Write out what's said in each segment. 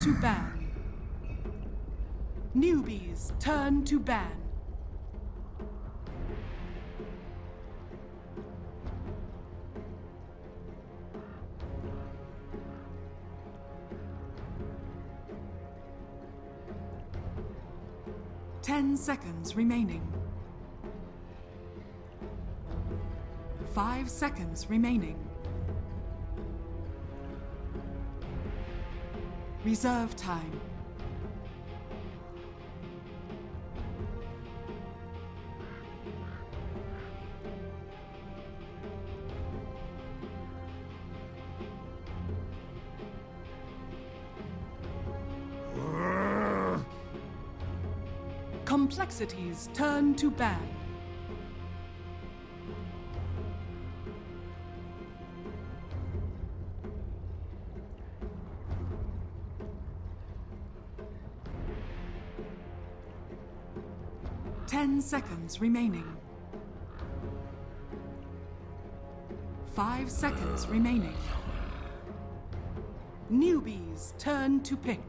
to ban. Newbees turn to ban. Ten seconds remaining. 5 seconds remaining. Reserve time. Complexities turn to ban. Ten seconds remaining. 5 seconds remaining. Newbees turn to pick.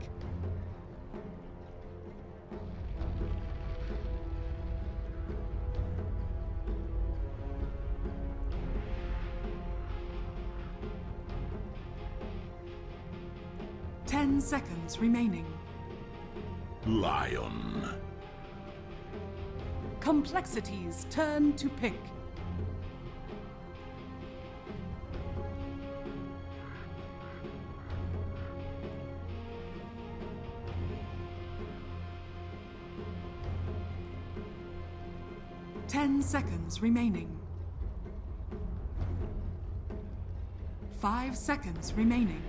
Ten seconds remaining. Lion. Complexities turn to pick. Ten seconds remaining. 5 seconds remaining.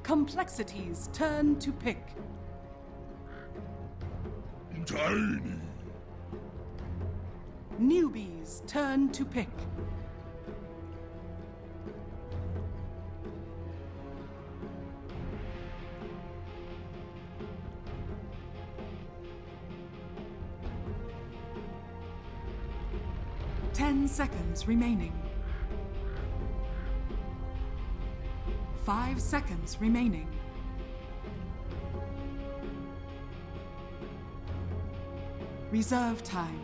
Complexities turn to pick. Tiny. Newbees turn to pick. Ten seconds remaining. 5 seconds remaining. Reserve time.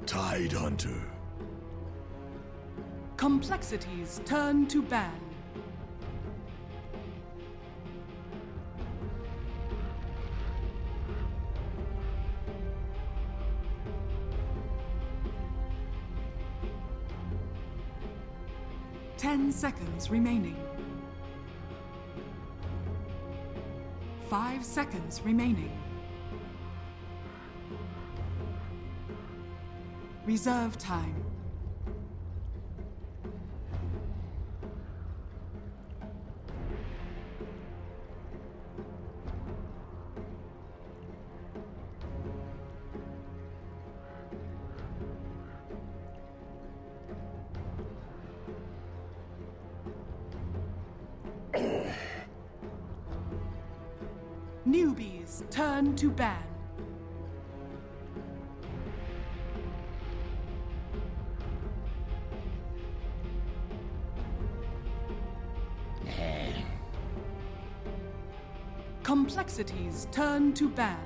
Tide Hunter. Complexities turn to ban. Ten seconds remaining. 5 seconds remaining. Reserve time. Newbees turn to ban. Complexities turn to ban.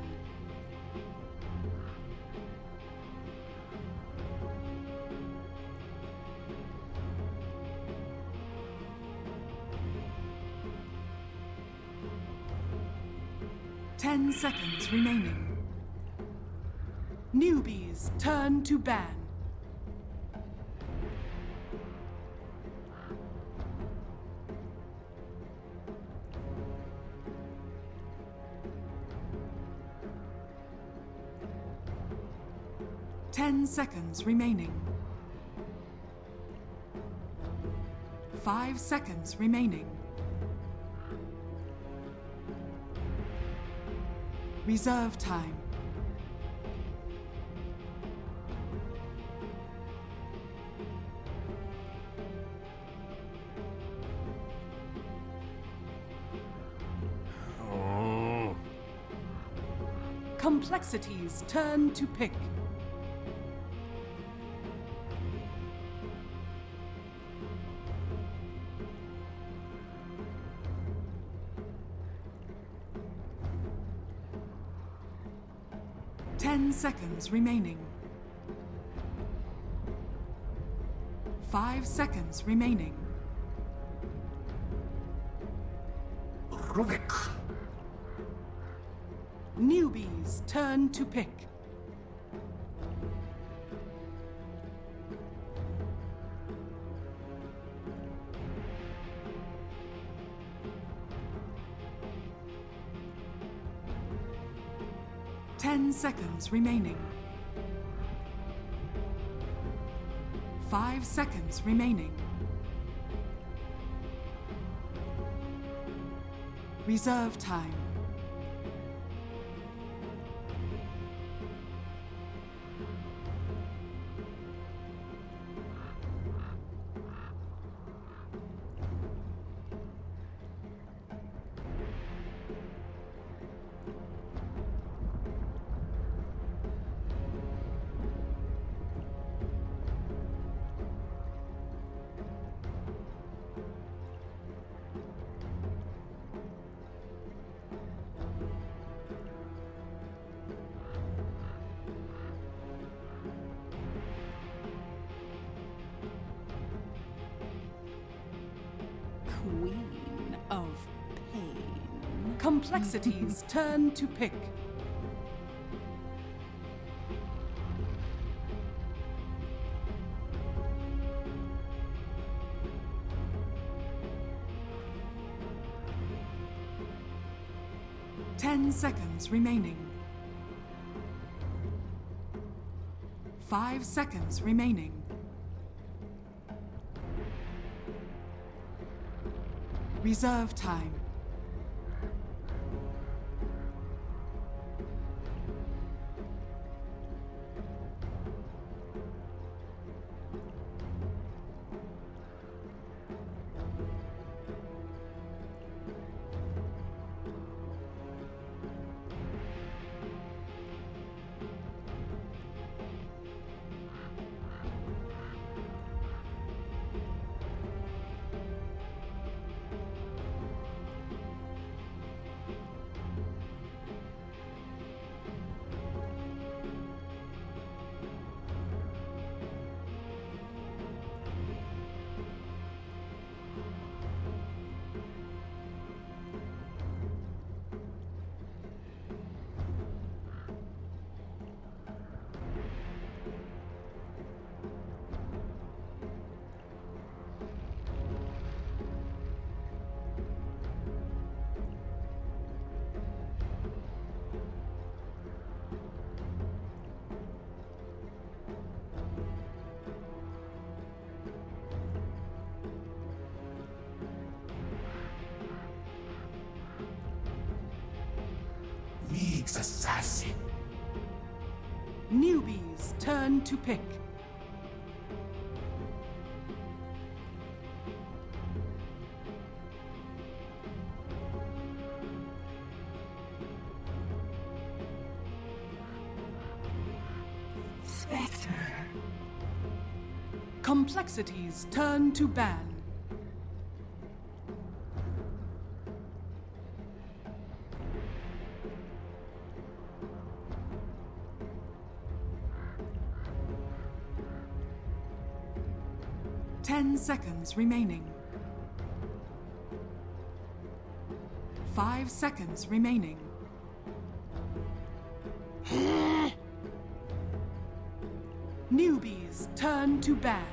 Ten seconds remaining. Newbees turn to ban. Ten seconds remaining. 5 seconds remaining. Reserve time. Complexities turn to pick. Ten seconds remaining. 5 seconds remaining. Newbies turn to pick. Ten seconds remaining. 5 seconds remaining. Reserve time. Queen of pain. Complexities turn to pick. Ten seconds remaining. 5 seconds remaining. Reserve time. League's assassin. Newbies turn to pick. Spectre. Complexities turn to ban. Ten seconds remaining. 5 seconds remaining. Newbies turn to ban.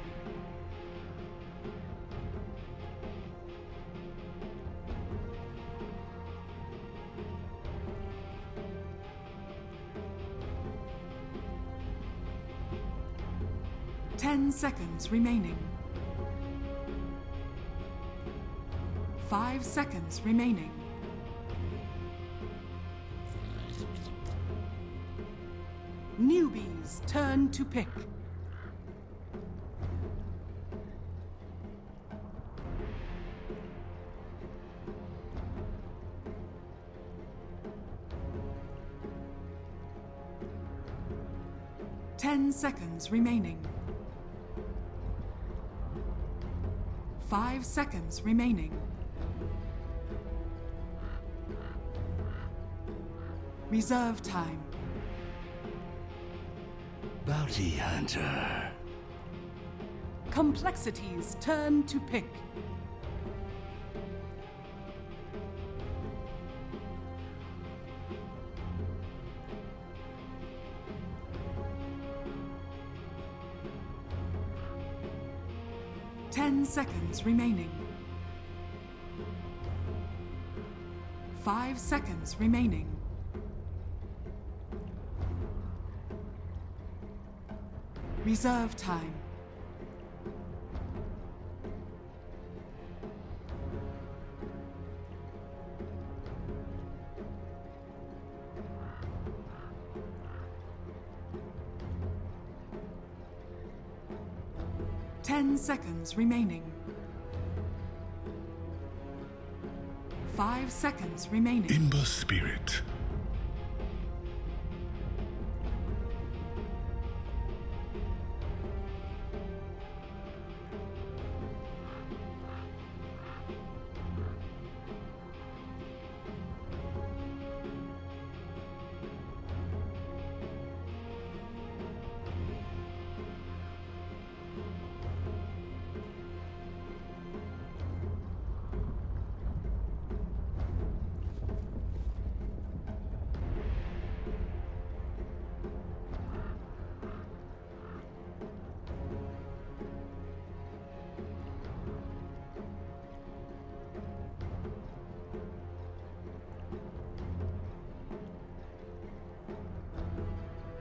Ten seconds remaining. 5 seconds remaining. Newbee's turn to pick. Ten seconds remaining. 5 seconds remaining. Reserve time. Bounty hunter. Complexity's turn to pick. Ten seconds remaining. 5 seconds remaining. Reserve time. Ten seconds remaining. 5 seconds remaining. Imba spirit.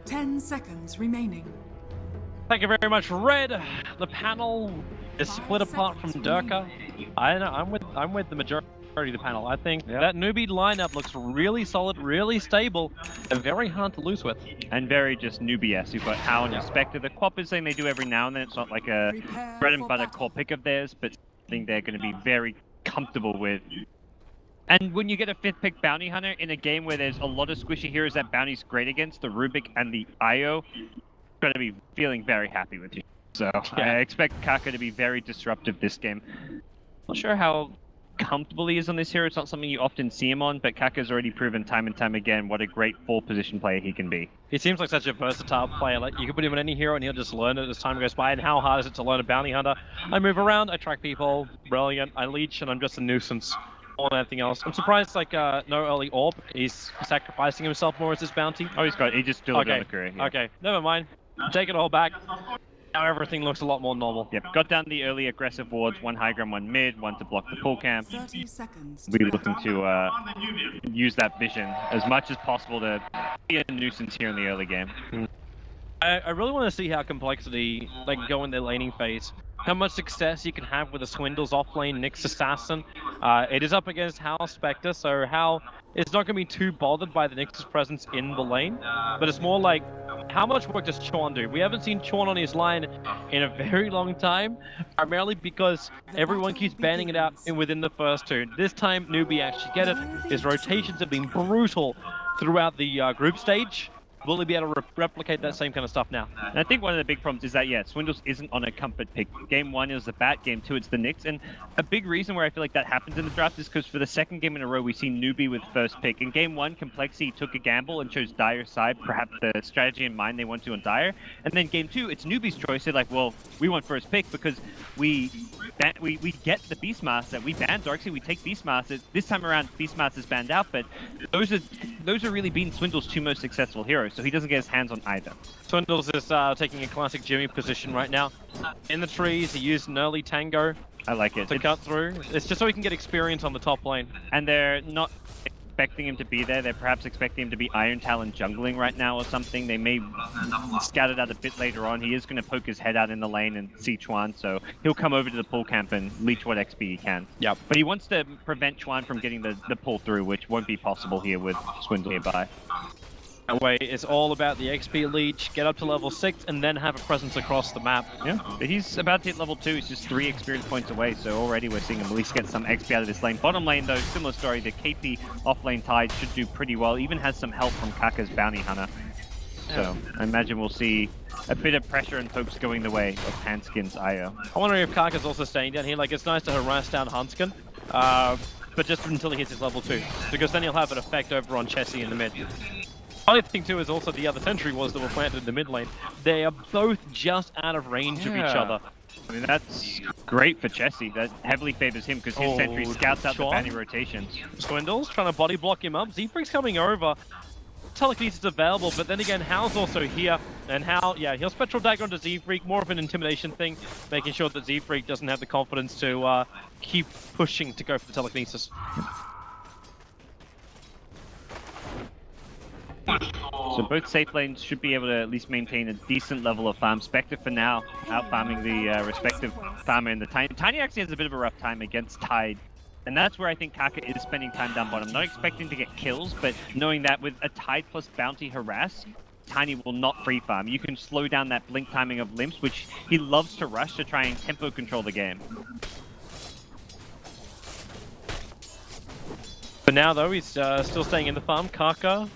Ten seconds remaining. Thank you very much, Red. The panel is split apart from Durka. I know I'm with the majority of the panel. I think that Newbee lineup looks really solid, really stable, and very hard to lose with. And very just Newbee-esque. You've got How and Inspector. The co-op is something they do every now and then. It's not like a bread and butter core pick of theirs, but something they're going to be very comfortable with. And when you get a 5th pick Bounty Hunter in a game where there's a lot of squishy heroes that Bounty's great against, the Rubik and the Io, going to be feeling very happy with you. So I expect Kaka to be very disruptive this game. Not sure how comfortable he is on this hero. It's not something you often see him on, but Kaka's already proven time and time again what a great 4-position player he can be. He seems like such a versatile player. Like, you can put him on any hero and he'll just learn it as time goes by. And how hard is it to learn a Bounty Hunter? I move around, I track people, brilliant, I leech, and I'm just a nuisance. More than anything else. I'm surprised, like, no early orb. He's sacrificing himself more as his bounty. Oh, he just delivered on the career. Yeah. Okay, never mind. Take it all back. Now everything looks a lot more normal. Yep, got down the early aggressive wards, 1 high ground, 1 mid, 1 to block the pull camp. 30 seconds. We're looking to use that vision as much as possible to be a nuisance here in the early game. I really want to see how Complexity go in their laning phase. How much success you can have with a Swindle's offlane Nyx Assassin. It is up against Hal Spectre, so Hal is not going to be too bothered by the Nyx's presence in the lane. But it's more like, how much work does Chorn do? We haven't seen Chorn on his line in a very long time, primarily because everyone keeps banning it out within the first turn. This time, Newbee actually get it. His rotations have been brutal throughout the group stage. Will he be able to replicate that same kind of stuff now? And I think one of the big problems is that, Swindles isn't on a comfort pick. Game 1 is the Bat, Game 2 it's the Nyx, and a big reason where I feel like that happens in the draft is because for the second game in a row we've seen Newbee with first pick. In Game 1, Complexity took a gamble and chose Dire's side, perhaps the strategy in mind they want to on Dire. And then Game 2, it's Newbee's choice. They're like, well, we want first pick because we get the Beastmaster. We ban Darkseid, we take Beastmaster. This time around, Beastmaster's banned out, but those are really been Swindle's 2 most successful heroes, so he doesn't get his hands on either. Swindles is taking a classic Jimmy position right now. In the trees, he used an early Tango. I like it. To cut through. It's just so he can get experience on the top lane. And they're not expecting him to be there. They're perhaps expecting him to be Iron Talon jungling right now or something. They may scout it out a bit later on. He is going to poke his head out in the lane and see Chuan, so he'll come over to the pool camp and leech what XP he can. Yep. But he wants to prevent Chuan from getting the pull through, which won't be possible here with Swindle nearby. That way, it's all about the XP leech, get up to level 6, and then have a presence across the map. Yeah, but he's about to hit level 2. He's just 3 experience points away, so already we're seeing him at least get some XP out of this lane. Bottom lane, though, similar story. The KP off-lane Tide should do pretty well. Even has some help from Kaka's Bounty Hunter. So I imagine we'll see a bit of pressure and folks going the way of Hanskin's IO. I wonder if Kaka's also staying down here. Like, it's nice to harass down Hanskin, but just until he hits his level 2, because then he'll have an effect over on Chessie in the mid. Other thing too is also the other sentry walls that were planted in the mid lane. They are both just out of range of each other. I mean, that's great for Chessie. That heavily favors him because his sentry scouts out the bounty rotations. Swindle's trying to body block him up. Zefreak's coming over. Telekinesis available, but then again, Hal's also here. And Hal, yeah, he'll Spectral Dagger onto Zefreak, more of an intimidation thing, making sure that Zefreak doesn't have the confidence to keep pushing to go for the telekinesis. So both safe lanes should be able to at least maintain a decent level of farm. Spectre for now, out farming the respective farmer in the Tiny. Tiny actually has a bit of a rough time against Tide. And that's where I think Kaka is spending time down bottom. Not expecting to get kills, but knowing that with a Tide plus bounty harass, Tiny will not free farm. You can slow down that blink timing of Limps, which he loves to rush to try and tempo control the game. For now though, he's still staying in the farm. Kaka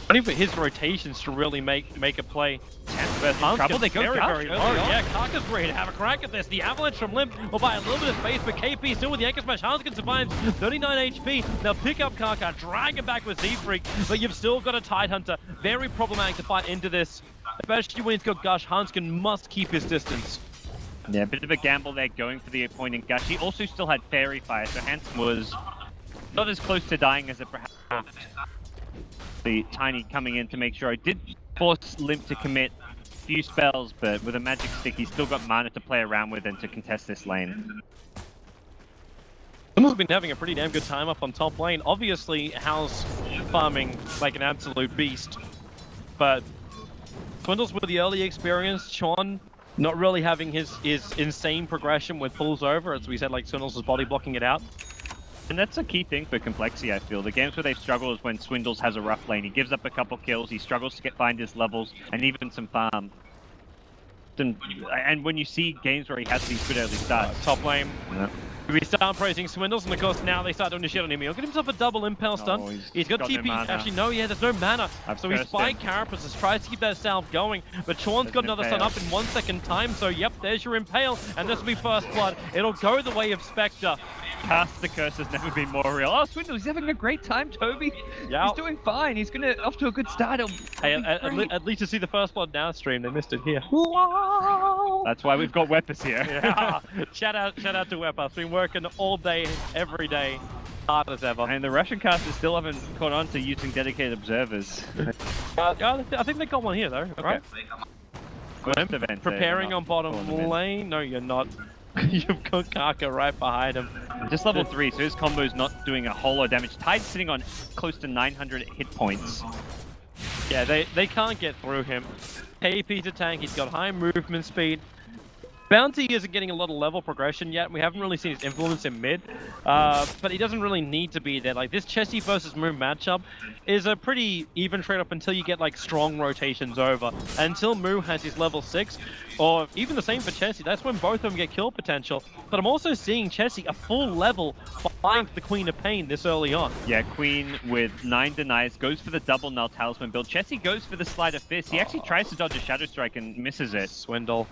only for his rotations to really make a play. Trouble, they go very low. Yeah, Kaka's ready to have a crack at this. The avalanche from Limp will buy a little bit of space, but KP still with the Anchor Smash. Hanskin survives 39 HP. They'll pick up Kaka, drag him back with Zefreak, but you've still got a Tide Hunter. Very problematic to fight into this, especially when he's got Gush. Hanskin must keep his distance. Yeah, a bit of a gamble there going for the point in Gush. He also still had Fairy Fire, so Hanskin was not as close to dying as it perhaps. The Tiny coming in to make sure I did force Limp to commit a few spells, but with a magic stick, he's still got mana to play around with and to contest this lane. Swindle's been having a pretty damn good time up on top lane. Obviously, Hal's farming like an absolute beast, but Swindle's with the early experience. Sean not really having his insane progression with pulls over, as we said, like Swindle's body blocking it out. And that's a key thing for Complexity, I feel. The games where they've struggled is when Swindles has a rough lane. He gives up a couple kills, he struggles to find his levels, and even some farm. And when you see games where he has these good early starts. Top lane. Yeah. We start praising Swindles, and of course now they start doing the shit on him. He'll get himself a double impel stun. Oh, he's got TP. no mana. Actually, no, yeah, there's no mana. So he spiked Carapace, tries to keep that salve going, but Sean's got another stun up in 1 second time. So yep, there's your impale, and this will be first blood. It'll go the way of Spectre. Past the curse has never been more real. Oh, Swindle, he's having a great time, Toby. Yeah. He's doing fine. He's gonna off to a good start. Hey, at least to see the first blood now stream, they missed it here. That's why we've got Weppers here. Yeah. shout out to Wepper. Been working all day, every day, hard as ever. And the Russian casters still haven't caught on to using dedicated observers. I think they got one here though, right? Event, preparing on bottom lane. No, you're not. You've got Kaka right behind him. Just level 3, so his combo's not doing a whole lot of damage. Tide's sitting on close to 900 hit points. Yeah, they can't get through him. KP's a tank, he's got high movement speed. Bounty isn't getting a lot of level progression yet. We haven't really seen his influence in mid, but he doesn't really need to be there. Like this Chessie versus Moon matchup is a pretty even trade up until you get like strong rotations over. Until Moo has his level 6, or even the same for Chessie, that's when both of them get kill potential. But I'm also seeing Chessie a full level behind the Queen of Pain this early on. Yeah, Queen with 9 denies goes for the double Null Talisman build. Chessie goes for the Sleight of Fist. He actually tries to dodge a Shadow Strike and misses it. Swindle.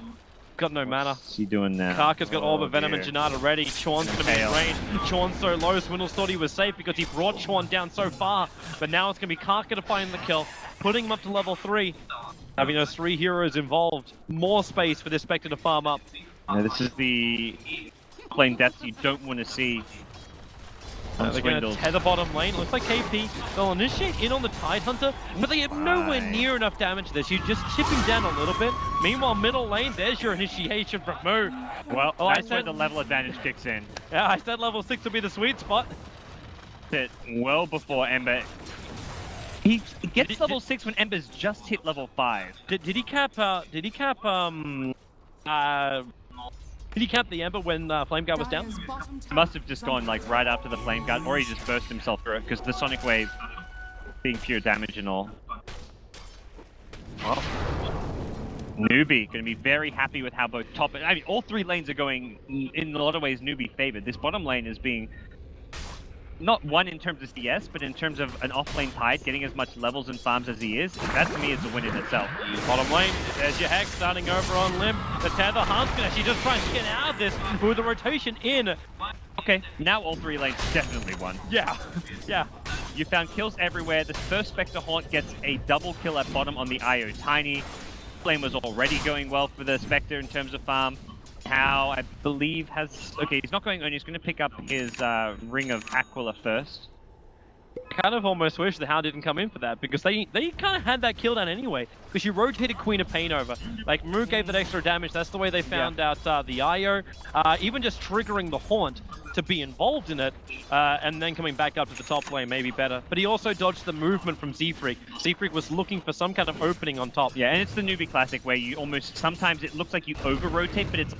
Got no mana. What's he doing now? Kaka's got Orb of Venom and Janata ready. Chuan's gonna be in range. Chuan's so low, Swindles thought he was safe because he brought Chuan down so far. But now it's gonna be Kaka to find the kill, putting him up to level 3. Having those 3 heroes involved. More space for this Spectre to farm up. Yeah, this is the lane death you don't want to see. They're going to tether bottom lane. Looks like KP, they'll initiate in on the Tide Hunter, but they have nowhere near enough damage to this. You just chip him down a little bit. Meanwhile, middle lane, there's your initiation from Moo. Well, that's where the level advantage kicks in. Yeah, I said level 6 would be the sweet spot. it well before Ember. He gets level 6 when Ember's just hit level 5. Did he cap? Did he cap the Ember when Flame Guard was down? Dire's bottom tower Must have just is under gone like threat. right after the Flame Guard, or he just burst himself through it, because the Sonic Wave being pure damage and all. Well, Newbee going to be very happy with how both top and... I mean, all 3 lanes are going, in a lot of ways, Newbee favored. This bottom lane is being... not one in terms of CS, but in terms of an off-lane Tide getting as much levels and farms as he is, that to me is a win in itself. Bottom lane, there's your Hex starting over on Limb. The Tether Hunt's gonna actually just try to get out of this with the rotation in. Okay, now all 3 lanes definitely won. Yeah, yeah. You found kills everywhere. The first Spectre Haunt gets a double kill at bottom on the IO Tiny. Lane was already going well for the Spectre in terms of farm. How I believe has... okay, he's not going on, he's going to pick up his Ring of Aquila first. Kind of almost wish the How didn't come in for that, because they kind of had that kill down anyway, because you rotated Queen of Pain over. Like, Moo gave that extra damage, that's the way they found out the IO. Even just triggering the Haunt to be involved in it, and then coming back up to the top lane may be better. But he also dodged the movement from Z-Freak. Z-Freak was looking for some kind of opening on top. Yeah, and it's the Newbee classic where you almost... sometimes it looks like you over-rotate, but it's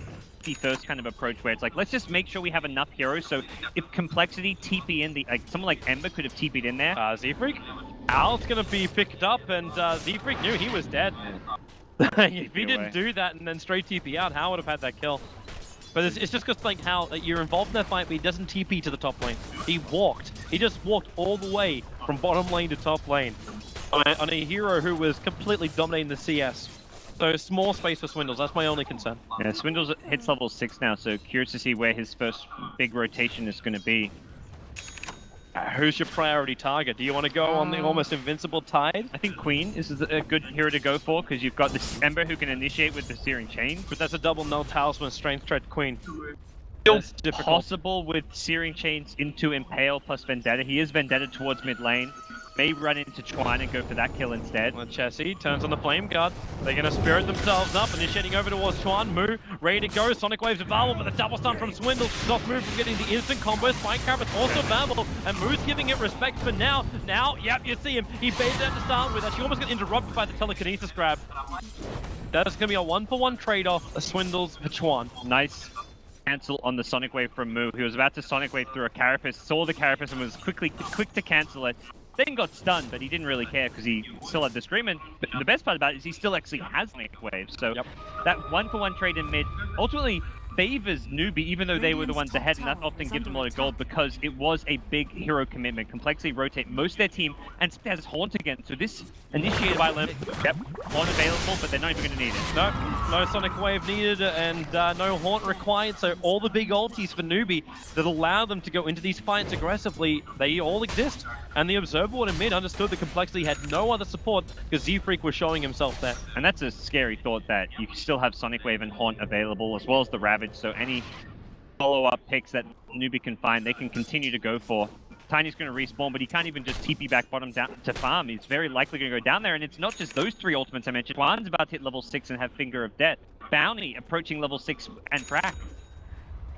the first kind of approach where it's like, let's just make sure we have enough heroes, so if Complexity TP in, like someone like Ember could have TP'd in there. Z-Freak? Al's gonna be picked up, and Z-Freak knew he was dead. If he didn't do that and then straight TP out, Hal would have had that kill. But it's just because, like, Hal, you're involved in that fight, but he doesn't TP to the top lane. He walked. He just walked all the way from bottom lane to top lane on a hero who was completely dominating the CS. So small space for Swindles, that's my only concern. Yeah, Swindles hits level 6 now, so curious to see where his first big rotation is going to be. Who's your priority target? Do you want to go on the almost invincible Tide? I think Queen is a good hero to go for, because you've got this Ember who can initiate with the Searing Chain. But that's a double null talisman, strength threat Queen. Still That's difficult. possible with Searing Chains into Impale plus Vendetta. He is Vendetta towards mid lane. May run into Chuan and go for that kill instead. Well, Chessie turns on the Flame Guard. They're going to spirit themselves up, initiating over towards Chuan. Moo, ready to go. Sonic Wave's available, but the double stun from Swindle stops Moo from getting the instant combo. Spike Carrot's also available, and Moo's giving it respect for now. Now, yep, you see him. He baited out to start with. Actually almost got interrupted by the telekinesis grab. That's going to be a 1-for-1 trade-off. Swindles for Chuan. Nice cancel on the Sonic Wave from Moo. He was about to Sonic Wave through a Carapace, saw the Carapace and was quick to cancel it. Then got stunned, but he didn't really care because he still had the Screamer. But the best part about it is he still actually has Sonic Waves. So that 1-for-1 trade in mid ultimately favors Newbee, even though they were the ones ahead, and that often gives them a lot of gold because it was a big hero commitment. Complexity rotate most of their team, and has Haunt again. So this initiated by Limb, Haunt available, but they're not even going to need it. No Sonic Wave needed, and no Haunt required, so all the big ultis for Newbee that allow them to go into these fights aggressively, they all exist. And the Observer in mid understood the Complexity had no other support because Z-Freak was showing himself there. And that's a scary thought that you still have Sonic Wave and Haunt available, as well as the Ravage, so any follow-up picks that Newbee can find, they can continue to go for. Tiny's going to respawn, but he can't even just TP back bottom down to farm. He's very likely going to go down there, and it's not just those 3 ultimates I mentioned. Juan's about to hit level 6 and have Finger of Death. Bounty approaching level 6 and Frack.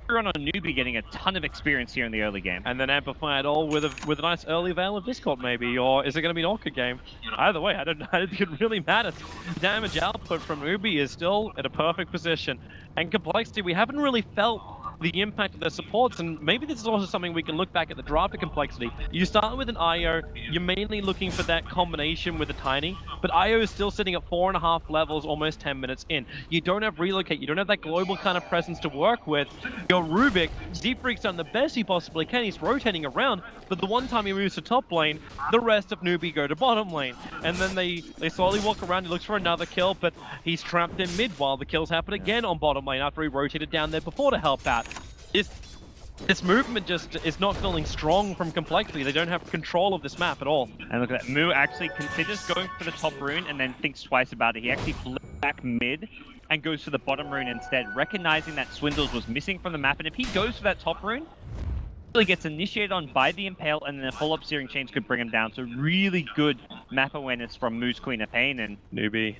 Everyone on Newbee getting a ton of experience here in the early game. And then amplify it all with a nice early veil of Discord maybe, or is it going to be an Orca game? Either way, I don't think it really matters. Damage output from Newbee is still at a perfect position. And Complexity, we haven't really felt the impact of their supports, and maybe this is also something we can look back at the draft of Complexity. You start with an IO, you're mainly looking for that combination with a Tiny, but IO is still sitting at 4.5 levels, almost 10 minutes in. You don't have Relocate, you don't have that global kind of presence to work with. Your Rubik, Z-Freak's done the best he possibly can, he's rotating around, but the one time he moves to top lane, the rest of Newbee go to bottom lane. And then they slowly walk around, he looks for another kill, but he's trapped in mid while the kills happen again on bottom lane after he rotated down there before to help out. This movement just is not feeling strong from Complexity. They don't have control of this map at all. And look at that. Moo actually considers going for the top rune and then thinks twice about it. He actually flips back mid and goes for the bottom rune instead, recognizing that Swindles was missing from the map. And if he goes for that top rune, he really gets initiated on by the Impale, and then a follow-up Searing Chains could bring him down. So really good map awareness from Moo's Queen of Pain and Newbee.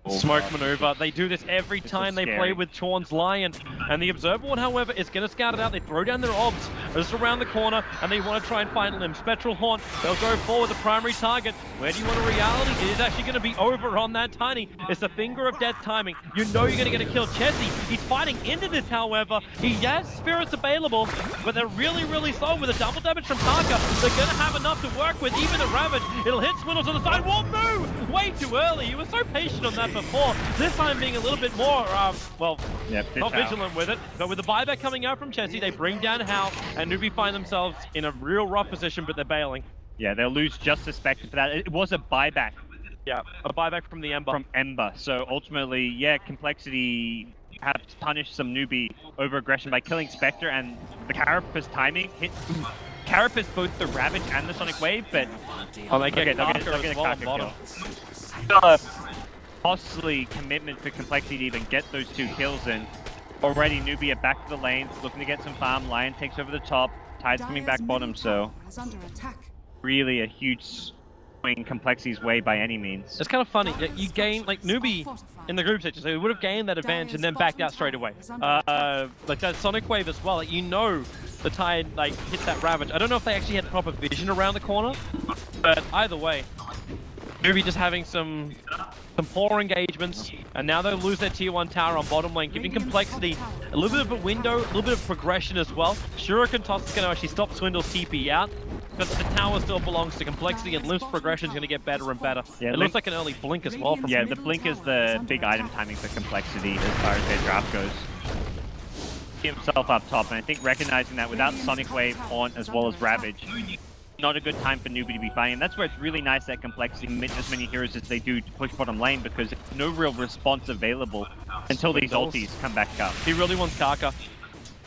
Smoke maneuver. They do this every time they play with Chorn's Lion. And the Observer one, however, is going to scout it out. They throw down their obs just around the corner, and they want to try and find Limb. Spectral Haunt, they'll go forward, the primary target. Where do you want a reality? It is actually going to be over on that Tiny. It's the finger of death timing. You know you're going to get a kill. Chessie, he's fighting into this, however. He has spirits available, but they're really, really slow with a double damage from Taka. They're going to have enough to work with, even the Ravage. It'll hit Swindles on the side. Won't move! Way too early. He was so patient on that before. This time being a little bit more, not vigilant with it. But with the buyback coming out from Chessie, they bring down Hal, and Newbee find themselves in a real rough position, but they're bailing. Yeah, they'll lose just the Spectre for that. It was a buyback. Yeah, a buyback from the Ember. From Ember. So ultimately, yeah, Complexity have punished some Newbee over-aggression by killing Spectre, and the Carapace timing hit Carapace both the Ravage and the Sonic Wave, but... Oh, they get they'll Karka get as a well on Karka bottom. kill. Costly commitment for Complexity to even get those 2 kills in. Already Newbee are back to the lanes, looking to get some farm. Lion takes over the top, Tide's coming back bottom, so really a huge swing Complexity's way by any means. It's kind of funny. You gain, like, Newbee in the group stage, so he would have gained that advantage and then backed out straight away. Like that Sonic Wave as well, like, you know the Tide, like, hit that Ravage. I don't know if they actually had proper vision around the corner, but either way, Newbee just having some poor engagements, and now they'll lose their tier 1 tower on bottom lane, giving Complexity a little bit of a window, a little bit of progression as well. Shuriken Toss is going to actually stop Swindle's TP out, but the tower still belongs to Complexity, and Limp's progression is going to get better and better. Yeah, it looks like an early blink as well. Yeah, the blink is the big item timing for Complexity as far as their draft goes. Himself up top, and I think recognizing that without Sonic Wave, Haunt, as well as Ravage, not a good time for Newbee to be fighting. And that's where it's really nice that Complexity commit as many heroes as they do to push bottom lane, because there's no real response available until these ultis come back up. He really wants Karka.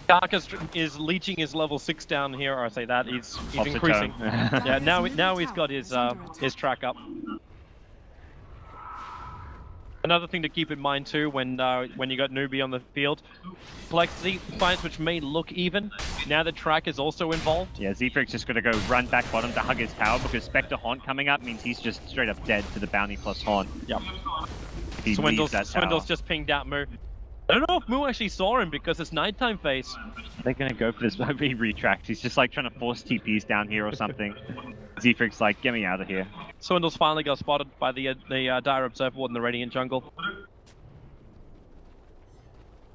Karka is leeching his level 6 down here, or I say that, he's increasing. Yeah, now he's got his track up. Another thing to keep in mind too, when you got Newbee on the field, Complexity fights which may look even. Now the track is also involved. Yeah, Zephyric's just gonna go run back bottom to hug his tower, because Spectre Haunt coming up means he's just straight up dead to the bounty plus Haunt. Yep. Swindle's just pinged out Moo. I don't know if Moo actually saw him because it's nighttime phase. They're gonna go for this. He retracts. He's just like trying to force TPs down here or something. Zephyric's like, get me out of here. Swindle's finally got spotted by the Dire Observer Ward in the Radiant jungle.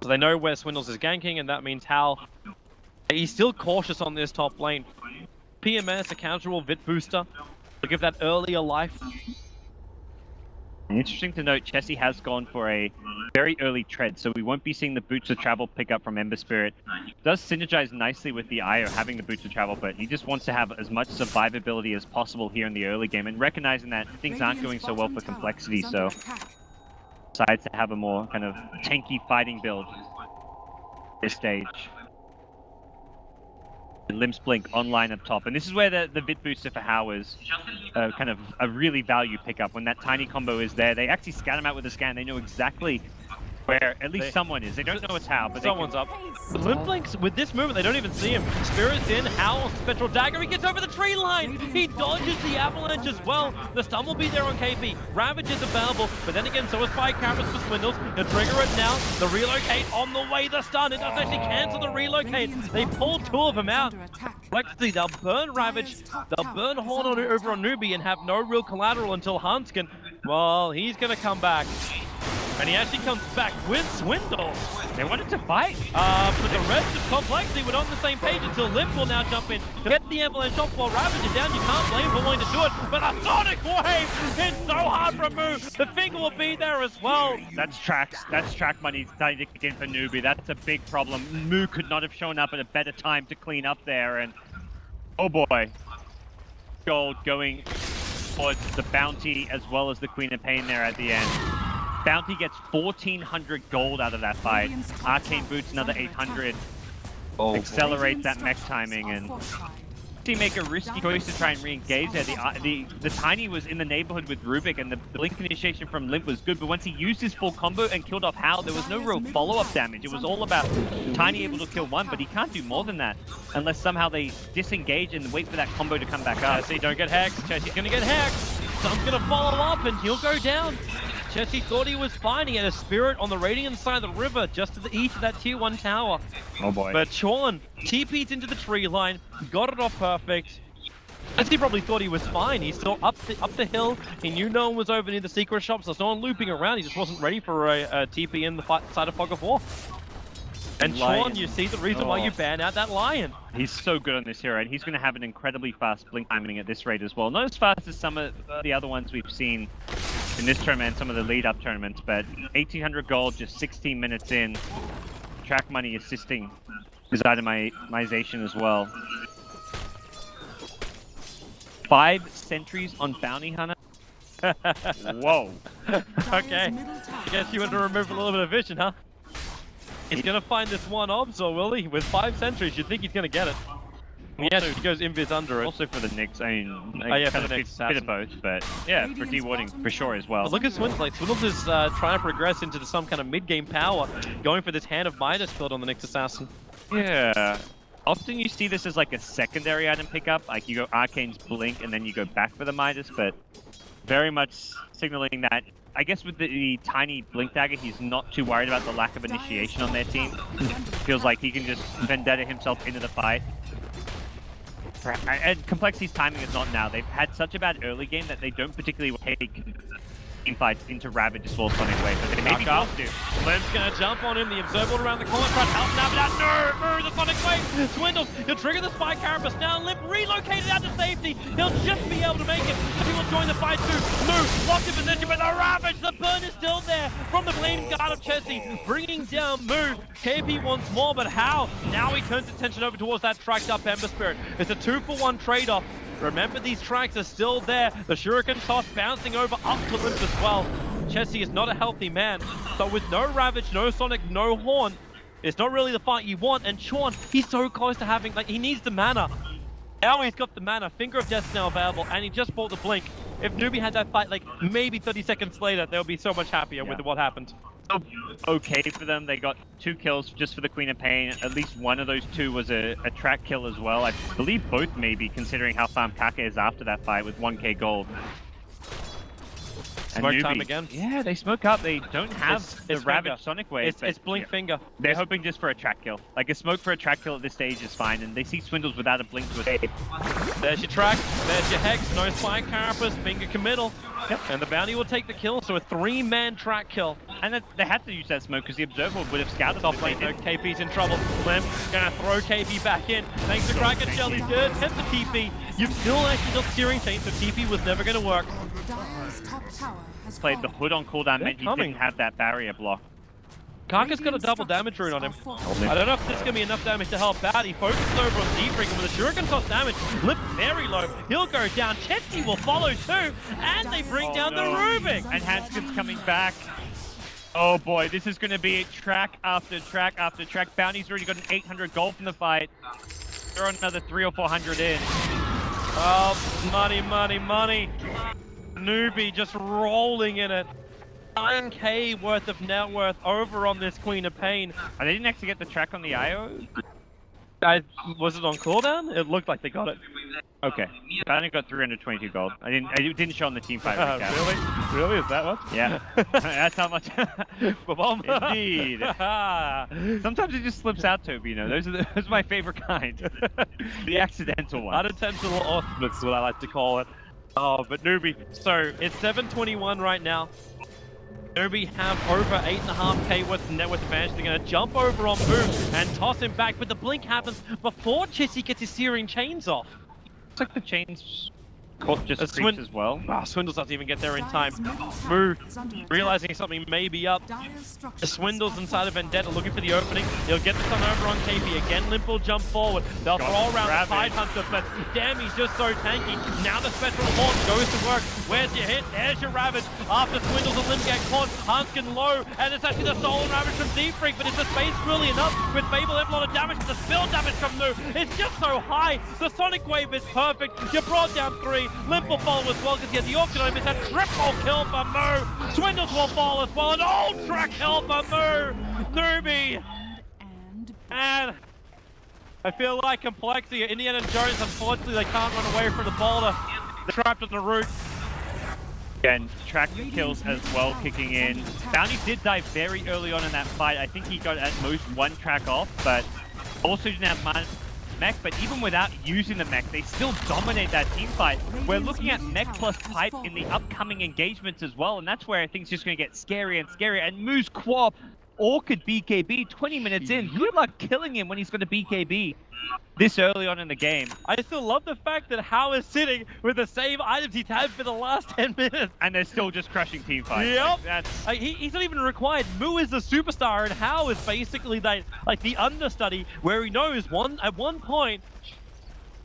So they know where Swindles is ganking, and that means Hal. He's still cautious on this top lane. PMS, a casual Vit booster, to give that earlier life. Interesting to note, Chessie has gone for a very early tread, so we won't be seeing the Boots of Travel pick up from Ember Spirit. It does synergize nicely with the Io having the Boots of Travel, but he just wants to have as much survivability as possible here in the early game, and recognizing that things aren't going so well for Complexity, so decides to have a more kind of tanky fighting build this stage. Limp's Blink online up top, and this is where the Vit booster for Hao is kind of a really value pickup. When that tiny combo is there, they actually scan him out with a scan. They know exactly where at least someone is. They don't know it's Hao, but someone's up. The Limp Blinks, with this movement, they don't even see him. Spirit's in, Hao, Spectral Dagger, he gets over the tree line! He dodges the avalanche as well. The stun will be there on KP. Ravage is available, but then again, so is Spike Carapace for Swindles. He'll trigger it now. The relocate on the way, the stun. It does actually cancel the relocate. They pull 2 of them out. Complexity, they'll burn Ravage, they'll burn Horn over on Newbee and have no real collateral until Hanskin. Well, he's gonna come back. And he actually comes back with Swindles. They wanted to fight. But the rest of Complexity were on the same page until Limp will now jump in to get the avalanche off while Ravage is down. You can't blame for wanting to do it, but a Sonic Wave! It's so hard for Moo. The finger will be there as well. That's tracks. That's track money starting to kick in for Newbee. That's a big problem. Moo could not have shown up at a better time to clean up there, and oh boy. Gold going towards the bounty as well as the Queen of Pain there at the end. Bounty gets 1,400 gold out of that fight. Arcane Boots another 800. Accelerates that mech timing, and he make a risky choice to try and re-engage there. The Tiny was in the neighborhood with Rubik, and the blink initiation from Limp was good, but once he used his full combo and killed off Hal, there was no real follow-up damage. It was all about Tiny able to kill one, but he can't do more than that unless somehow they disengage and wait for that combo to come back up. See, don't get hexed. Chessie's gonna get hexed. Sun's gonna follow up, and he'll go down. Chessie thought he was fine. He had a spirit on the radiant side of the river, just to the east of that tier 1 tower. Oh boy. But Sean TP'd into the tree line, got it off perfect. Chessie probably thought he was fine. He's still up the hill. He knew no one was over near the secret shop, so there's no one looping around. He just wasn't ready for a TP in the side of Fog of War. And Sean, you see the reason why you ban out that Lion. He's so good on this hero, and he's going to have an incredibly fast blink timing at this rate as well. Not as fast as some of the other ones we've seen in this tournament, some of the lead-up tournaments, but 1800 gold just 16 minutes in. Track money assisting his itemization as well. 5 sentries on Bounty Hunter. Whoa. Okay. I guess you want to remove a little bit of vision, huh? He's gonna find this one Obzor, will he? With 5 sentries, you'd think he's gonna get it. Yes, he goes invis under it. Also for the Nyx, I mean, yeah, kind for of the bit of both, but yeah, for dewarding for sure as well. But look at Swindles. Like, Swindles is trying to progress into some kind of mid-game power, going for this Hand of Midas build on the Nyx Assassin. Yeah. Often you see this as like a secondary item pickup, like you go Arcane's Blink and then you go back for the Midas, but very much signaling that, I guess with the tiny Blink Dagger, he's not too worried about the lack of initiation on their team. Feels like he can just vendetta himself into the fight. And Complexity's timing is not now. They've had such a bad early game that they don't particularly take team fights into Ravage as well Sonic Wave, but they maybe forced to. Lem's gonna jump on him, the Observable around the corner, trying to help him out, but no, the Sonic Wave! Swindles, he'll trigger the Spy Carapace now, Limp relocated out to safety, he'll just be able to make it, and he will join the fight too. Moo, locked in position, but the Ravage, the burn is still there from the Blade Guard of Chessie, bringing down Moo. KP wants more, but how? Now he turns attention over towards that tracked up Ember Spirit. It's a 2-for-1 trade-off. Remember, these tracks are still there. The Shuriken toss bouncing over up to Limp as well. Chessie is not a healthy man, but with no Ravage, no Sonic, no Horn, it's not really the fight you want. And Sean, he's so close to having, like, he needs the mana. Now he's got the mana. Finger of Death's now available, and he just bought the Blink. If Newbee had that fight, like, maybe 30 seconds later, they'll be so much happier with what happened. Okay for them. They got 2 kills just for the Queen of Pain. At least one of those 2 was a track kill as well. I believe both maybe, considering how farm Kaka is after that fight with 1k gold. Smoke time again? Yeah, they smoke up. They don't have the Ravage Sonic Wave. It's Blink Finger. They're hoping just for a track kill. Like, a smoke for a track kill at this stage is fine, and they see Swindles without a Blink to escape. There's your track, there's your Hex, no Spy Carapace, Finger committal. Yep. And the Bounty will take the kill, so a 3-man track kill. And they had to use that smoke because the Observer would have scouted top lane. No, KP's in trouble. Clem gonna throw KP back in. Thanks to Kraken Shell, he's good. Hit the TP. You've still actually got Searing Chain, so TP was never gonna work. Played the hood on cooldown, meant he didn't have that barrier block. Kaka's got a double damage rune on him. I don't know if this is going to be enough damage to help out. He focuses over on Deepring, and with a Shuriken toss damage, Lip very low. He'll go down. Chessie will follow too, and they bring down the Rubik. And Hanskin's coming back. Oh boy, this is going to be track after track after track. Bounty's already got an 800 gold from the fight. Throw another 300 or 400 in. Oh, money, money, money. Newbee just rolling in it. 9k worth of net worth over on this Queen of Pain. They didn't actually get the track on the IO? Was it on cooldown? It looked like they got it. Okay. Bounty got 322 gold. It didn't show on the team fight recap. Really? Really? Is that much? Yeah. That's how much. Indeed. Sometimes it just slips out, Toby, you know. Those are my favorite kind. The accidental ones. Unintentional offense is what I like to call it. Oh, but Newbee. So, it's 721 right now. Newbee have over 8.5k worth of net worth advantage. They're going to jump over on Boom and toss him back, but the blink happens before Chessie gets his Searing Chains off. Looks like the chains caught just creeps as well. Wow, Swindles doesn't even get there in time. Moo, realizing something may be up. The Swindles inside of Vendetta looking for the opening. He'll get the stun over on KP. Again, Limp will jump forward. They'll throw around the Tide Hunter, but damn, he's just so tanky. Now the Spectral Horn goes to work. Where's your hit? There's your Ravage. After Swindles and Limp get caught, Hanskin low, and it's actually the Soul Ravage from Deep Freak, but is the space really enough? With Fable, a lot of damage, the spill damage from New. It's just so high. The Sonic Wave is perfect. You brought down 3. Limp will fall as well because he has the Orchid on him. It's a triple kill for Moo. Swindles will fall as well. An ultra kill for Moo. Newbee. And I feel like Complexity, Indiana Jones, unfortunately, they can't run away from the boulder. They're trapped on the root. Again, track kills as well kicking in. Bounty did die very early on in that fight. I think he got at most one track off, but also didn't have mech, but even without using the mech, they still dominate that team fight. We're looking at mech plus pipe in the upcoming engagements as well, and that's where I think it's just going to get scarier and scarier. And Moo's Quap or could BKB 20 minutes in. Good luck killing him when he's going to BKB this early on in the game. I still love the fact that Hao is sitting with the same items he's had for the last 10 minutes. And they're still just crushing team fights. Yep. He's not even required. Moo is the superstar, and Hao is basically the understudy, where he knows at one point,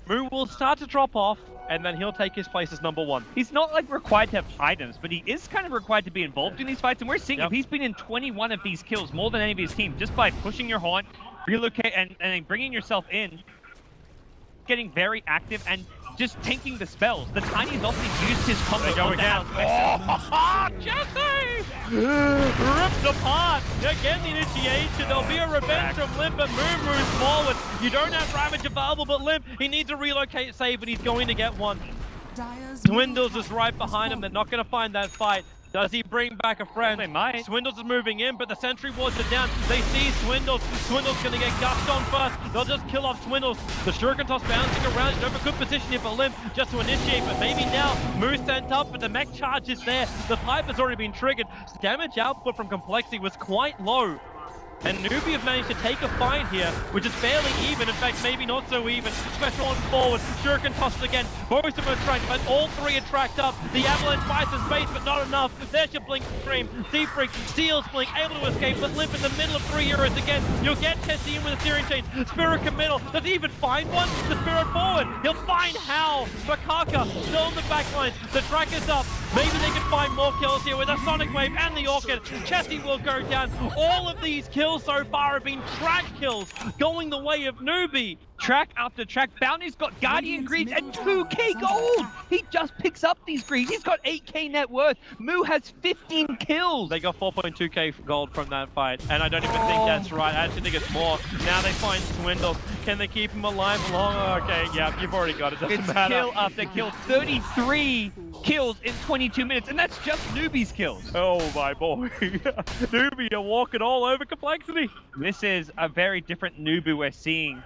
Moo will start to drop off, and then he'll take his place as number one. He's not like required to have items, but he is kind of required to be involved in these fights. And we're seeing him. He's been in 21 of these kills, more than any of his team, just by pushing your horn, relocate, and bringing yourself in. Getting very active and just tanking the spells. The Tiny's often used his combo on the house. Oh, Jesse! Ripped apart. Again, the initiation. There'll be a revenge from Limp, but Moo moves forward. You don't have Ravage available, but Limp, he needs a relocate save, and he's going to get one. Swindles is right behind him. They're not going to find that fight. Does he bring back a friend? They might. Swindles is moving in, but the sentry wards are down. They see Swindles. Swindles gonna get gushed on first. They'll just kill off Swindles. The Shuriken toss bouncing around. He's over good position here for Limp just to initiate, but maybe now Moose sent up, but the mech charge is there. The pipe has already been triggered. Damage output from Complexity was quite low. And Newbee have managed to take a fight here, which is fairly even. In fact, maybe not so even. Special on forward. Shuriken tosses again. Both of them are tracked, but all three are tracked up. The Avalanche buys some space, but not enough. There's your Blink Stream. Seafreak steals Blink, able to escape, but Limp in the middle of 3 euros again. You'll get Tessie in with a steering chain. Spirit committal. Does he even find one? The Spirit forward. He'll find Hal. Bakaka still on the back lines. The track is up. Maybe they can find more kills here with a Sonic Wave and the Orchid. Chessie will go down. All of these kills so far have been track kills going the way of Newbee. Track after track. Bounty's got Guardian Greaves and 2k gold. He just picks up these greaves. He's got 8k net worth. Moo has 15 kills. They got 4.2k gold from that fight, and I don't even think that's right. I actually think it's more. Now they find Swindle. Can they keep him alive long? Okay, yeah, you've already got it. Doesn't matter. Kill after kill. 33 kills in 22 minutes, and that's just Newbee's kills. Oh my boy. Newbee are walking all over Complexity. This is a very different Newbee we're seeing.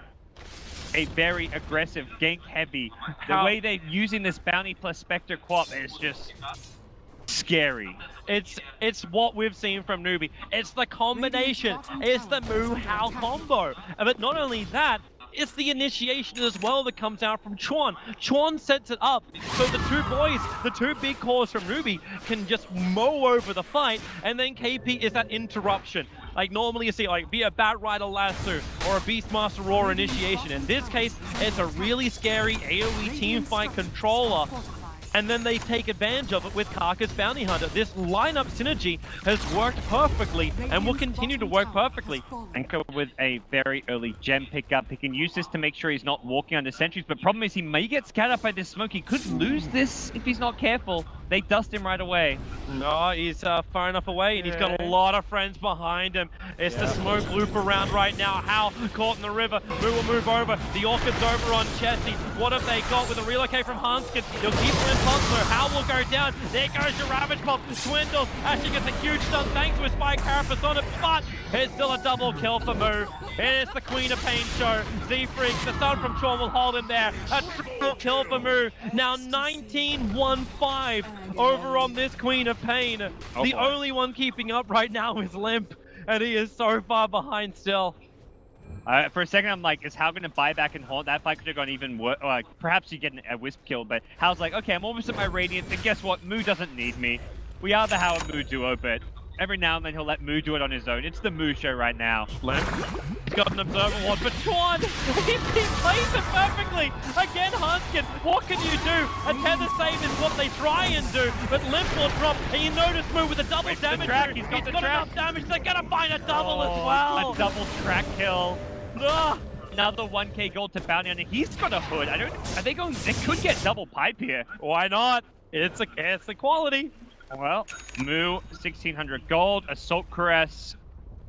A very aggressive, gank heavy. The way they're using this Bounty plus Spectre Quap is just scary. It's what we've seen from Newbee. It's the combination. It's the Moo Hao combo. But not only that, it's the initiation as well that comes out from Chuan. Chuan sets it up so the two boys, the two big cores from Newbee, can just mow over the fight, and then KP is that interruption. Like normally you see be a Bat Rider Lasso or a Beastmaster Roar initiation. In this case, it's a really scary AoE team fight controller. And then they take advantage of it with Crocus Bounty Hunter. This lineup synergy has worked perfectly and will continue to work perfectly. Anchor with a very early gem pickup. He can use this to make sure he's not walking under sentries, but problem is he may get scattered up by this smoke. He could lose this if he's not careful. They dust him right away. No, he's far enough away, and he's got a lot of friends behind him. It's the smoke loop around right now. Hal caught in the river. Moo will move over. The Orchid's over on Chessie. What have they got with a relocate from Hanskin? He'll keep him in Puzzler. Hal will go down. There goes your Ravage Pop. Swindles actually gets a huge stun thanks to his Spike Carapace on it, but it's still a double kill for Moo. It's the Queen of Pain show. Z-Freak, the stun from Chor will hold him there. A triple kill for Moo. Now 19-1-5 over on this Queen of Pain. The only one keeping up right now is Limp, and he is so far behind still. For a second, I'm like, is Hal going to buy back and hold? That fight could have gone even worse. Perhaps you get a Wisp kill, but Hal's like, okay, I'm almost at my Radiance, and guess what? Moo doesn't need me. We are the Hal and Moo duo, but every now and then he'll let Moo do it on his own. It's the Moo show right now. Limp, he's got an Observer Ward, but Chuan, he plays it perfectly. Again, Hanskin, what can you do? A tether save is what they try and do, but Limp will drop, and you notice Moo with a double damage. He's got enough damage, they're gonna find a double as well. A double track kill. Another 1k gold to Bounty Hunter. He's got a hood. Are they going? They could get double pipe here. Why not? It's a quality. Well, Moo 1600 gold. Assault Caress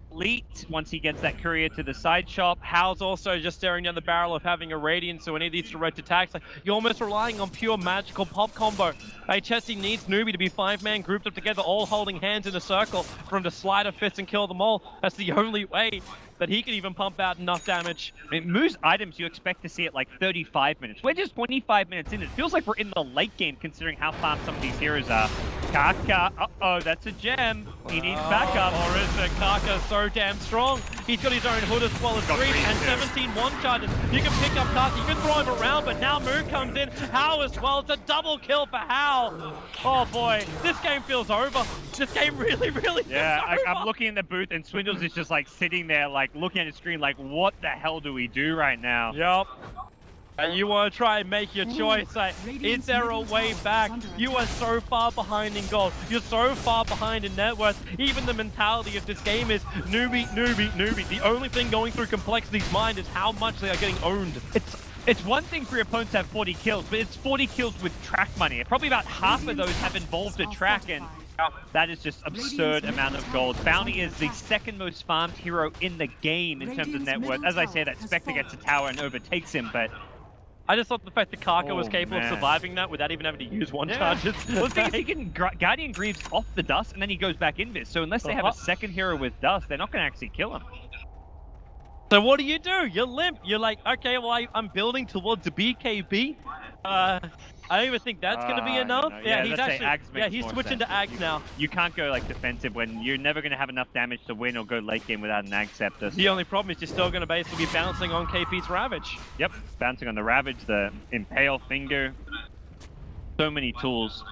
complete once he gets that courier to the side shop. Hal's also just staring down the barrel of having a Radiant, so any of these direct attacks, like, you're almost relying on pure magical pop combo. Hey, Chessie needs Newbee to be 5-man grouped up together, all holding hands in a circle for him to slide a fist and kill them all. That's the only way that he can even pump out enough damage. I mean, Moo's items you expect to see at like 35 minutes. We're just 25 minutes in. It feels like we're in the late game considering how fast some of these heroes are. Kaka, uh-oh, that's a gem. He needs backup. Or is it? Kaka's so damn strong. He's got his own hood as well as Grief and 17 one-charges. You can pick up Kaka, you can throw him around, but now Moo comes in. Hal as well. It's a double kill for Hal. Oh boy, this game feels over. This game really feels over. I'm looking in the booth and Swindles is just like sitting there like looking at his screen like, what the hell do we do right now? Yep. And you want to try and make your choice. Like, is there a way back? You are so far behind in gold. You're so far behind in net worth. Even the mentality of this game is Newbee, Newbee, Newbee. The only thing going through Complexity's mind is how much they are getting owned. It's one thing for your opponents to have 40 kills, but it's 40 kills with track money. Probably about half of those have involved a track, and that is just absurd amount of gold. Bounty is the second most farmed hero in the game in terms of net worth. As I say, that Spectre gets a tower and overtakes him, but I just thought the fact that Kaka was capable of surviving that without even having to use one charges. Well, the thing is, he can Guardian Greaves off the dust and then he goes back in this. So unless they have a second hero with dust, they're not going to actually kill him. So what do? You're limp. You're like, okay, well, I'm building towards the BKB. I don't even think that's going to be enough. No. Yeah, he's actually, he's switching to Ags now. You can't go like defensive when you're never going to have enough damage to win or go late game without an Ag Scepter. The only problem is you're still going to basically be bouncing on KP's Ravage. Yep, bouncing on the Ravage, the Impale Finger. So many tools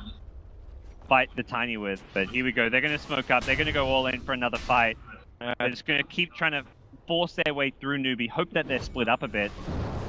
to fight the Tiny with, but here we go. They're going to smoke up. They're going to go all in for another fight. They're just going to keep trying to force their way through Newbee. Hope that they're split up a bit.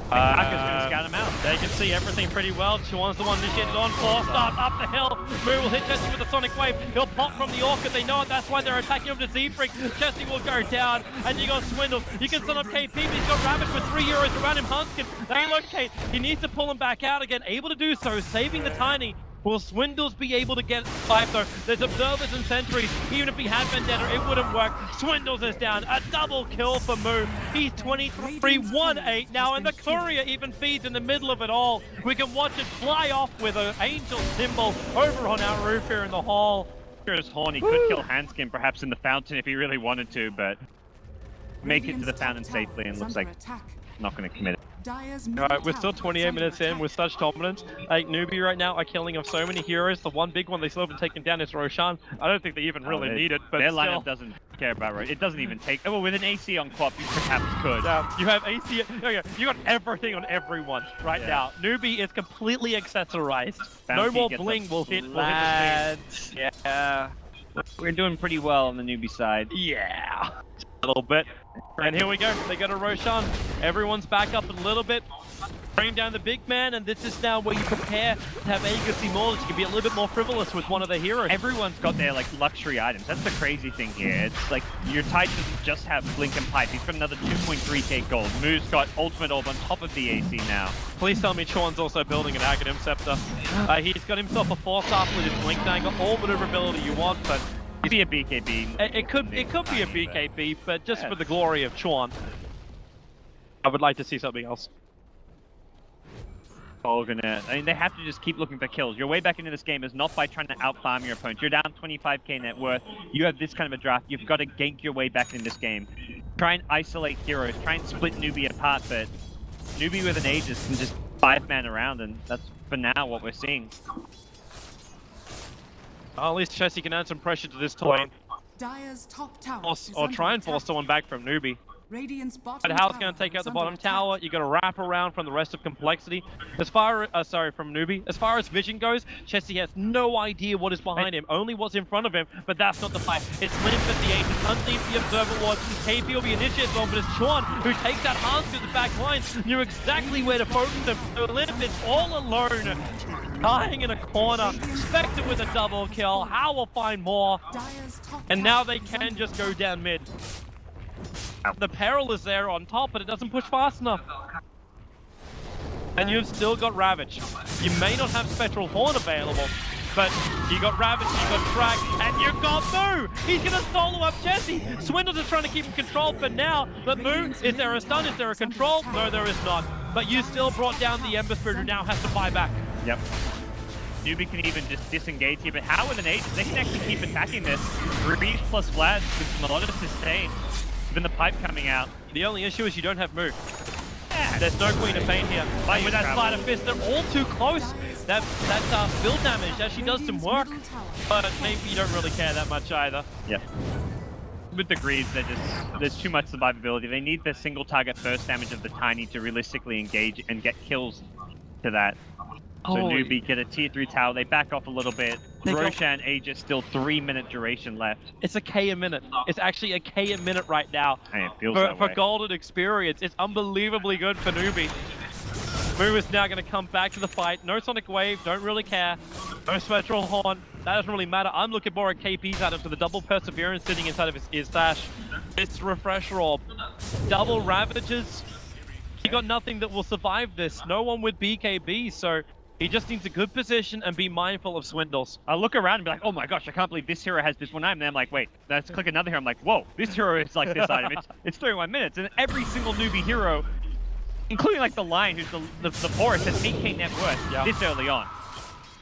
Kaka's going to scout him out. They can see everything pretty well. Chuan's the one initiated on four start up the hill. Moo will hit Chessie with a Sonic Wave. He'll pop from the Orchid. They know it. That's why they're attacking him to Z-Freak. Chessie will go down. And you got Swindles. You can set up KP, but he's got Ravage with 3 heroes around him. Hunskin, they locate. He needs to pull him back out again. Able to do so, saving the Tiny. Will Swindles be able to get five though? There's observers and sentries. Even if he had Vendetta, it wouldn't work. Swindles is down. A double kill for Moo. He's 23-1-8 now, and the courier even feeds in the middle of it all. We can watch it fly off with an angel symbol over on our roof here in the hall. Here's Horn. He could kill Hanskin perhaps in the fountain if he really wanted to, but make it to the fountain safely and looks like not going to commit it. Alright, we're still 28 minutes in with such dominance. Like, Newbee right now are killing off so many heroes. The one big one they still haven't taken down is Roshan. I don't think they even really need it, but their still. lineup doesn't care about Roshan. It doesn't even take. Oh, with an AC on Quap, you perhaps could. You have AC. You got everything on everyone right now. Newbee is completely accessorized. No more bling will hit. Lads. Yeah. We're doing pretty well on the Newbee side. Yeah. A little bit. And here we go. They got a Roshan. Everyone's back up a little bit. Bring down the big man, and this is now where you prepare to have Agassi Maulers. You can be a little bit more frivolous with one of the heroes. Everyone's got their like luxury items. That's the crazy thing here. It's like your Titan doesn't just have Blink and Pipe. He's got another 2.3k gold. Moo's got Ultimate Orb on top of the AC now. Please tell me Chuan's also building an Aghanim Scepter. He's got himself a 4-star with his Blink Dagger. All maneuverability you want, but could be a BKB. It could be a BKB, but just for the glory of Chuan, I would like to see something else. I mean, they have to just keep looking for kills. Your way back into this game is not by trying to out-farm your opponent. You're down 25k net worth. You have this kind of a draft. You've got to gank your way back in this game. Try and isolate heroes. Try and split Newbee apart, but Newbee with an Aegis can just 5-man around, and that's, for now, what we're seeing. At least Chessie can add some pressure to this lane. Dire's top tower Or try and force someone back from Newbee. But Hal's going to take out the bottom tower. You got to wrap around from the rest of Complexity. As far as, from Newbee. As far as vision goes, Chessie has no idea what is behind him, only what's in front of him, but that's not the fight. It's Limp at the Aegis, underneath the Observer Ward. KP will be initiated on, but it's Chuan who takes that Hans to the back line. Knew exactly where to focus him. So Limp is all alone, dying in a corner. Spectre with a double kill. Hal will find more. And now they can just go down mid. The peril is there on top, but it doesn't push fast enough. And you've still got Ravage. You may not have Spectral Horn available, But you got Ravage, you got Track, and you got Moo! He's gonna solo up Jesse! Swindles is trying to keep him controlled for now, but Moo, is there a stun? Is there a control? No, there is not. But you still brought down the Ember Spirit, who now has to buy back. Yep. Newbee can even just disengage here, but how with an Aegis, they can actually keep attacking this. Rubies plus Vlad with a lot of sustain. Even the pipe coming out. The only issue is you don't have Moo. Yeah. There's no Queen of Pain here. But with that Sleight of Fist, they're all too close. That spill damage actually does some work, but maybe you don't really care that much either. Yep. With the Greaves, there's too much survivability. They need the single target first damage of the Tiny to realistically engage and get kills to that. So Newbee get a tier 3 tower, they back off a little bit. Roshan, Aegis, still 3-minute duration left. It's a K a minute. It's actually a K a minute right now. Hey, it feels for Golden Experience. It's unbelievably good for Newbee. Moo is now going to come back to the fight. No Sonic Wave, don't really care. No Spectral Horn, that doesn't really matter. I'm looking more at KPs out of the double Perseverance sitting inside of his stash. This Refresher Orb, double Ravages. He got nothing that will survive this. No one with BKB, so he just needs a good position and be mindful of Swindles. I look around and be like, oh my gosh, I can't believe this hero has this one item. And then I'm like, wait, let's click another hero. I'm like, whoa, this hero is like this item. It's 31 minutes. And every single Newbee hero, including like the Lion, who's the forest, has 8k net worth this early on.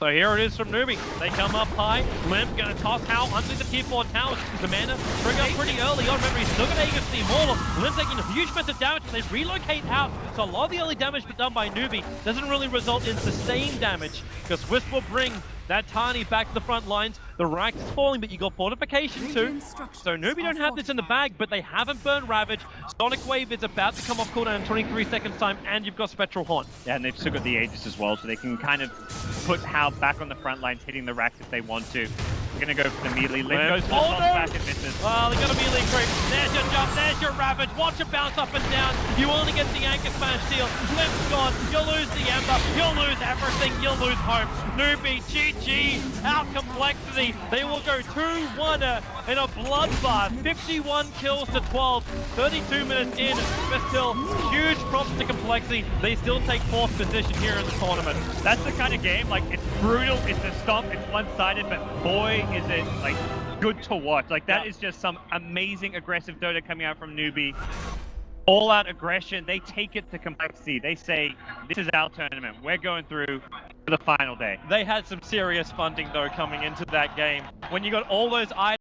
So here it is from Newbee. They come up high. Limp gonna toss Hal under the tier 4 towers. The mana bring up pretty early on. Remember, he's still gonna Aegis the Immortal. Limp taking a huge amount of damage. They relocate out. So a lot of the early damage done by Newbee doesn't really result in sustained damage, because Wisp will bring that Tiny back to the front lines. The Rack is falling, but you got Fortification too. So Newbee don't have this in the bag, but they haven't burned Ravage. Sonic Wave is about to come off cooldown in 23 seconds time, and you've got Spectral Horn. Yeah, and they've still got the Aegis as well, so they can kind of put Hal back on the front lines, hitting the racks if they want to. We're gonna go for the melee. Limp goes for the toss back and misses. Well, they got a melee creep. There's your jump, there's your Ravage. Watch it bounce up and down. You only get the Anchor Smash steal. Limp's gone. You'll lose the Ember. You'll lose everything. You'll lose hope. Newbee, GG, out complexity. They will go 2-1 in a bloodbath. 51 kills to 12. 32 minutes in, but still huge props to complexity. They still take 4th position here in the tournament. That's the kind of game, like, it's brutal, it's a stomp, it's one-sided, but boy, is it, like, good to watch. Like, that is just some amazing aggressive Dota coming out from Newbee. All-out aggression, they take it to complexity. They say, this is our tournament. We're going through for the final day. They had some serious funding, though, coming into that game. When you got all those items